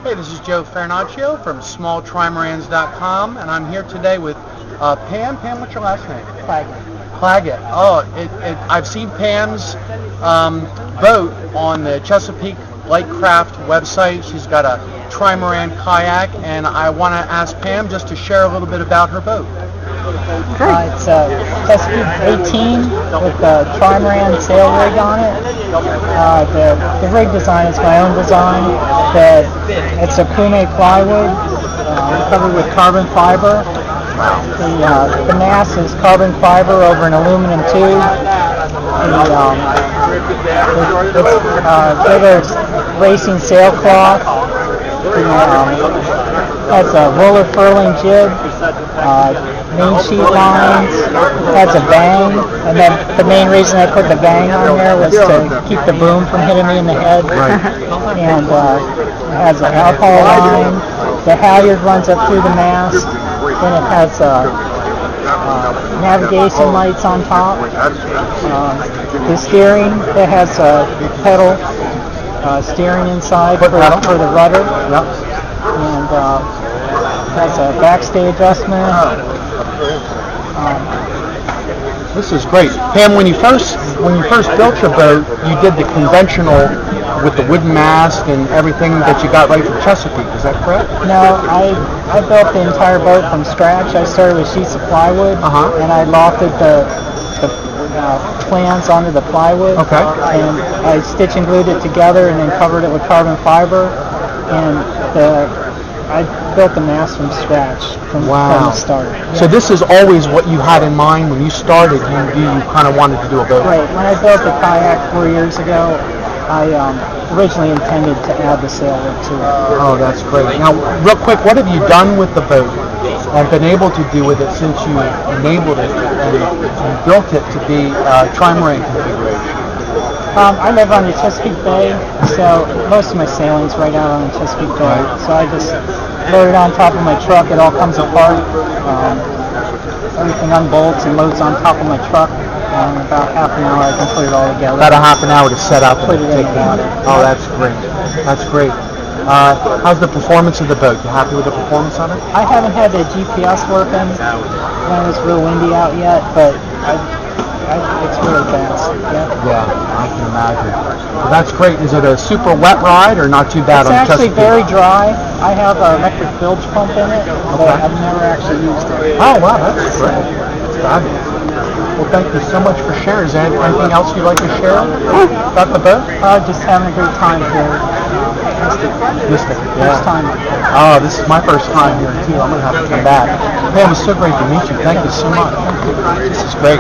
Hey, this is Joe Farinaccio from smalltrimarans.com, and I'm here today with Pam. Pam, what's your last name? Claggett. Oh, I've seen Pam's boat on the Chesapeake Lightcraft website. She's got a trimaran kayak, and I want to ask Pam just to share a little bit about her boat. It's a Chesapeake 18 with a trimaran sail rig on it. The rig design is my own design. It's a Pume plywood covered with carbon fiber. The mast is carbon fiber over an aluminum tube. It's racing sailcloth. Has a roller furling jib, main sheet lines, has a bang, and then the main reason I put the bang on there was to keep the boom from hitting me in the head. Right. And it has an alcohol line. The halyard runs up through the mast. Then it has navigation lights on top. The steering, it has a pedal steering inside for the rudder. Yep. And has a backstay adjustment. This is great, Pam. When you first built your boat, you did the conventional with the wooden mast and everything that you got right from Chesapeake. Is that correct? No, I built the entire boat from scratch. I started with sheets of plywood, and I lofted the plans onto the plywood. Okay. And I stitch and glued it together, and then covered it with carbon fiber. And I built the mast from scratch from the start. Yeah. So this is always what you had in mind when you started. You kind of wanted to do a boat. Right. When I built the kayak 4 years ago, I originally intended to add the sail rig to it. Oh, that's great. Now, real quick, what have you done with the boat and been able to do with it since you enabled it and built it to be trimaran configuration? I live on the Chesapeake Bay, so most of my sailing's right out on the Chesapeake Bay. Right. So I just load it on top of my truck. It all comes apart. Everything unbolts and loads on top of my truck. In about half an hour, I can put it all together. About a half an hour to set up Put and it in take the water. Oh, that's great. That's great. How's the performance of the boat? You happy with the performance of it? I haven't had the GPS working when it was real windy out yet, but it's really fast. Yeah, I can imagine. Well, that's great. Is it a super wet ride or not too bad It's on actually Chesapeake? very dry. I have an electric bilge pump in it, but I've never actually used it. Oh, wow, that's great. That's fabulous. Well, thank you so much for sharing. Is there anything else you'd like to share about the boat? Just having a great time here. Mystic. First time. Oh, this is my first time here too. I'm going to have to come back. Man, it was so great to meet you. Thank you so much. This is great.